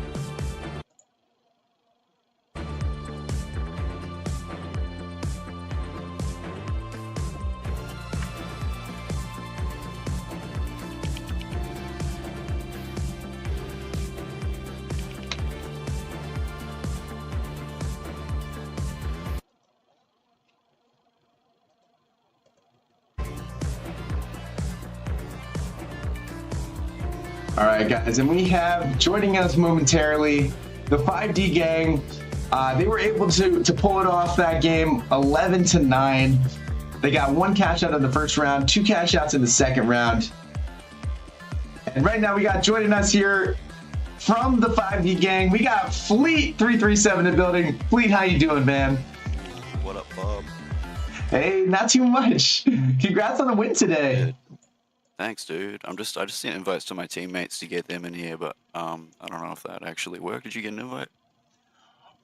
B: All right, guys, and we have joining us momentarily the 5D gang. They were able to pull it off that game 11-9. They got 1 cash out in the first round, 2 cash outs in the second round. And right now we got joining us here from the 5D gang, we got Fleet 337 in the building. Fleet, how you doing, man?
E: What up, Bob?
B: Hey, not too much. Congrats on the win today.
E: Thanks, dude. I just sent invites to my teammates to get them in here, but I don't know if that actually worked. Did you get an invite?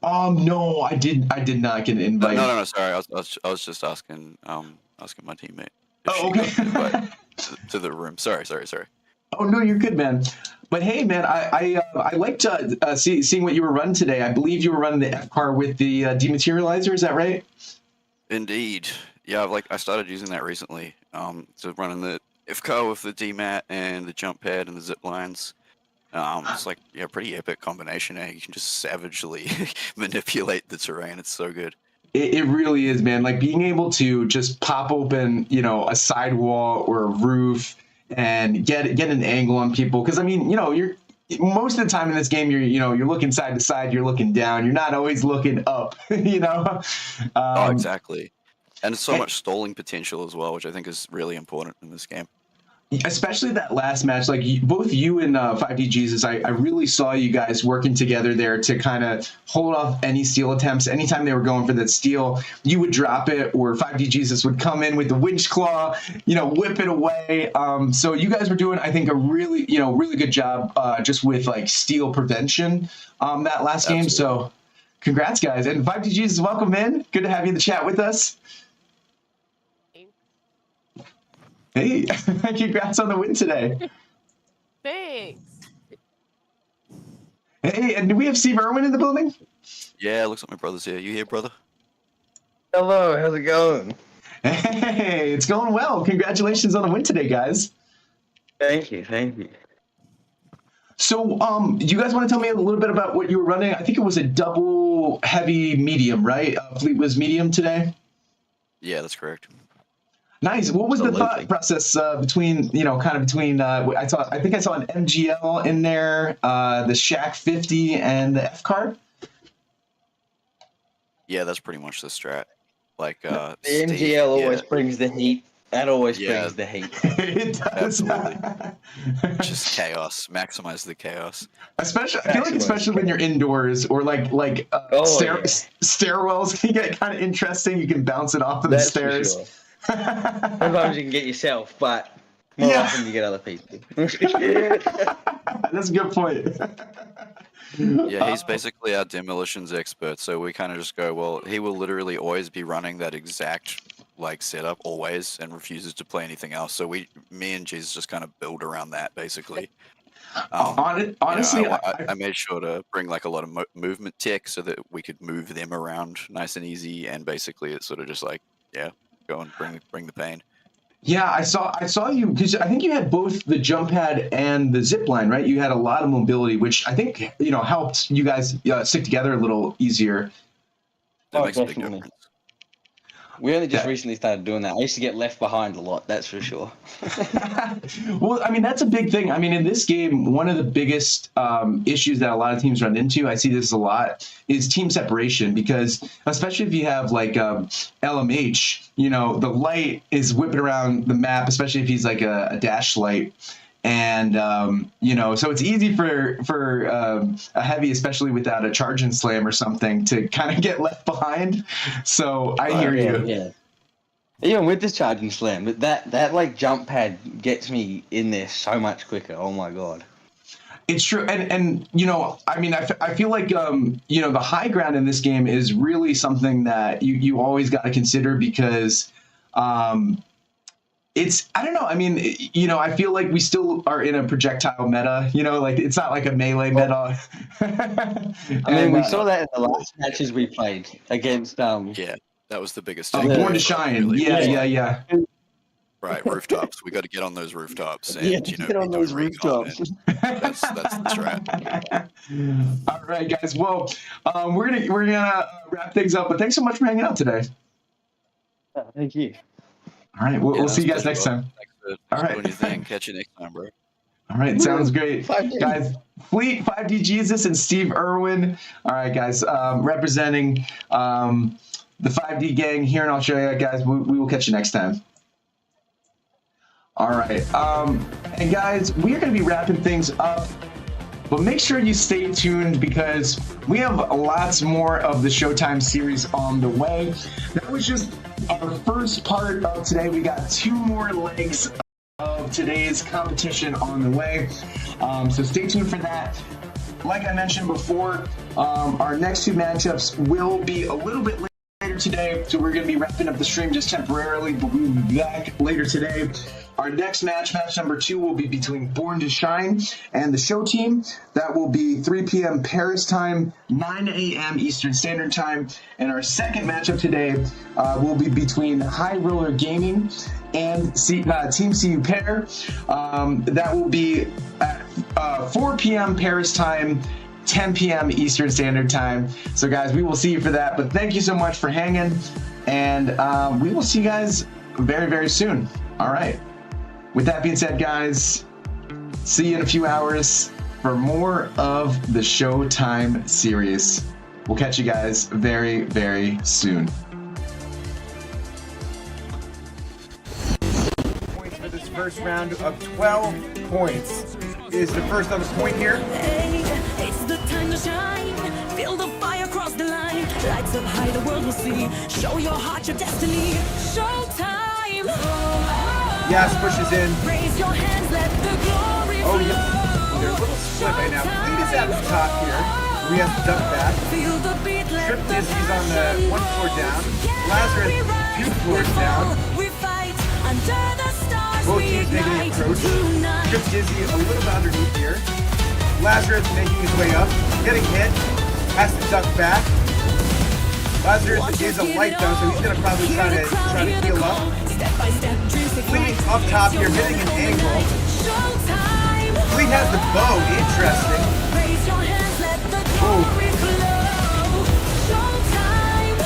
B: No, I did not get an invite.
E: No, sorry. I was just asking my teammate. If
B: Oh,
E: she
B: okay.
E: got an invite to the room. Sorry.
B: Oh no, you're good, man. But hey, man, I liked seeing what you were running today. I believe you were running the F car with the dematerializer. Is that right?
E: Indeed. Yeah, I started using that recently. So running the F car with the demat and the jump pad and the zip lines. It's pretty epic combination. You can just savagely manipulate the terrain. It's so good.
B: It really is, man. Like being able to just pop open, a sidewall or a roof and get an angle on people. Because I mean, you're most of the time in this game, you're looking side to side, you're looking down, you're not always looking up.
E: Oh, exactly. And so much stalling potential as well, which I think is really important in this game.
B: Especially that last match, both you and 5D Jesus, I really saw you guys working together there to kind of hold off any steal attempts. Anytime they were going for that steal, you would drop it, or 5D Jesus would come in with the winch claw, whip it away. So you guys were doing, I think, a really good job just with steal prevention that last game. So congrats, guys. And 5D Jesus, welcome in. Good to have you in the chat with us. Hey, congrats on the win today.
F: Thanks.
B: Hey, and do we have Steve Irwin in the building?
E: Yeah, looks like my brother's here. You here, brother?
G: Hello, how's it going?
B: Hey, it's going well. Congratulations on the win today, guys.
G: Thank you.
B: So, you guys want to tell me a little bit about what you were running? I think it was a double heavy medium, right? Fleet was medium today?
E: Yeah, that's correct.
B: Nice. What was the thought process between I think I saw an MGL in there, the Shack 50 and the F car?
E: Yeah, that's pretty much the strat.
G: The MGL always brings the heat. That always brings the heat.
B: It does.
E: Absolutely. Just chaos. Maximize the chaos.
B: I feel like especially when you're indoors or stairwells can get kind of interesting. You can bounce it off of the stairs.
G: For sure. Sometimes you can get yourself, but more often you get other people.
B: That's a good point.
E: Yeah, he's basically our demolitions expert, so we kind of just go, well, he will literally always be running that exact setup always and refuses to play anything else. So me and Jesus just kind of build around that basically.
B: Honestly,
E: I made sure to bring a lot of movement tech so that we could move them around nice and easy, and basically it's sort of just go and bring the pain.
B: Yeah, I saw you because I think you had both the jump pad and the zip line, right? You had a lot of mobility, which I think helped you guys stick together a little easier.
E: That makes a big difference.
G: We only just recently started doing that. I used to get left behind a lot, that's for sure.
B: Well, I mean, that's a big thing. I mean, in this game, one of the biggest issues that a lot of teams run into, I see this a lot, is team separation. Because especially if you have LMH, the light is whipping around the map, especially if he's a dash light. And, so it's easy for a heavy, especially without a charge and slam or something, to kind of get left behind. So I hear you.
G: Yeah. Even with this charging slam, but that like jump pad gets me in there so much quicker. Oh my god.
B: It's true, and you know, I mean, I feel like you know, the high ground in this game is really something that you always got to consider because it's, I don't know, I mean, you know, I feel like we still are in a projectile meta, you know, like it's not like a melee meta.
G: I mean, we saw that in the last matches we played against
E: Yeah, that was the biggest thing.
B: Born to Shine.
E: Really.
B: Yeah.
E: Right, rooftops. We got to get on those rooftops and
G: Yeah,
E: you know,
G: get on
E: be
G: those
E: doing recon,
G: rooftops.
E: and that's the strat.
B: All right, guys. Well, we're gonna wrap things up, but thanks so much for hanging out today.
G: Thank you.
B: All right, we'll see you guys
E: That's
B: next time.
E: Thanks
B: All
E: for
B: right.
E: doing your thing. Catch you next time, bro.
B: All right, sounds great.
G: 5D.
B: Guys, Fleet, 5D Jesus, and Steve Irwin. All right, guys, representing the 5D gang here in Australia, guys. We will catch you next time. All right, and guys, we are going to be wrapping things up, but make sure you stay tuned because we have lots more of the Showtime series on the way. That was just our first part of today. We got 2 more legs of today's competition on the way, so stay tuned for that. Like I mentioned before, our next 2 matchups will be a little bit later today, so we're going to be wrapping up the stream just temporarily, but we will be back later today. Our next match number 2, will be between Born to Shine and the Show Team. That will be 3 p.m. Paris time, 9 a.m. Eastern Standard Time. And our second matchup today will be between High Roller Gaming and Team CU Pair. That will be at 4 p.m. Paris time, 10 p.m. Eastern Standard Time. So guys, we will see you for that. But thank you so much for hanging, and we will see you guys very, very soon. All right. With that being said, guys, see you in a few hours for more of the Showtime series. We'll catch you guys very, very soon.
A: Points for this first round of 12 points. Is the first on the point here.
H: Hey, it's the time to shine. Feel the fire across the line. Lights up high, the world will see. Show your heart, your destiny. Showtime.
A: Yas pushes in.
H: Raise your hands, let the glory
A: Oh,
H: flow.
A: yeah. There's a little split right now. Fleet is at the top here. We have to duck back.
H: Feel the beat, let
A: Trip
H: the
A: Disney's on the 1 floor down.
H: Together
A: Lazarus
H: we rise,
A: 2 floors
H: we
A: down.
H: fall, we fight under the stars.
A: Both
H: we
A: teams making the
H: ignite
A: approach.
H: tonight.
A: Trip Dizzy a little bit underneath here. Lazarus making his way up. Getting hit. Has to duck back. Lazarus is a light though, so he's going to probably try to heal up.
H: Step by step, dreams to
A: Fleet
H: fly.
A: up top here, hitting an angle.
H: Showtime.
A: Fleet has the bow. Interesting.
H: Raise your hands, let the glory flow. Showtime.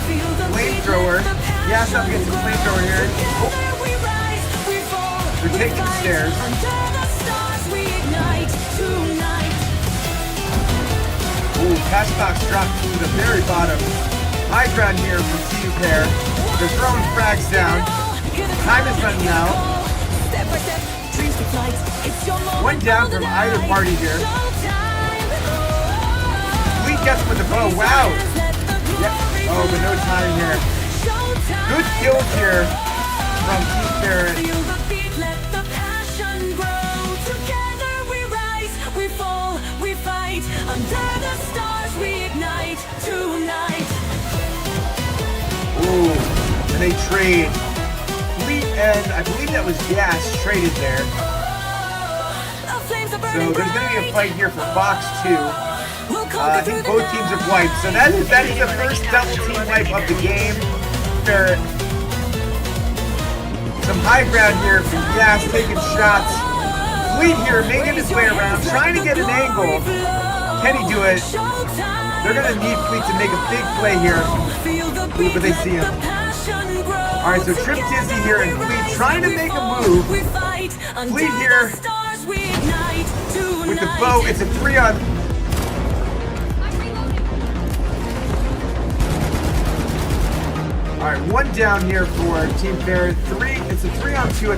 H: Feel the
A: Flamethrower.
H: beat, let the
A: Yes, up against the
H: passion
A: flamethrower here.
H: grow. Together we rise, we fall,
A: They're
H: we
A: taking the
H: fight.
A: stairs.
H: Under the stars we ignite tonight.
A: Ooh, Cashbox dropped to the very bottom. High ground here from CU Pair. They're throwing frags down. Time is running out.
H: Step by step, dreams to flight. It's your moment,
A: 1 down from either
H: golden
A: party
H: light.
A: here.
H: Showtime.
A: Fleet gets with the bow. Wow. Yep. Oh, but no time here. Good kills here from Team Pair.
H: Feel the beat, let the passion grow. Together we rise, we fall, we fight. Under the stars we ignite tonight.
A: Ooh, and they trade. Fleet and I believe that was Gas traded there.
H: The flames are
A: So
H: burning
A: there's going to be a fight here for Box 2.
H: We'll
A: I think both teams have wiped. So that is the first double team wipe of the game. Barrett. Some high ground here from Gas taking shots. Fleet here making his way around, trying to get an angle. Can he do it? They're going to need Fleet to make a big play here. Ooh, but they see him. Alright, so Trip Dizzy here and Fleet trying to make a move. Fleet here with the bow. It's a 3-on. Alright, 1 down here for Team Fair. It's a 3-on-2 at the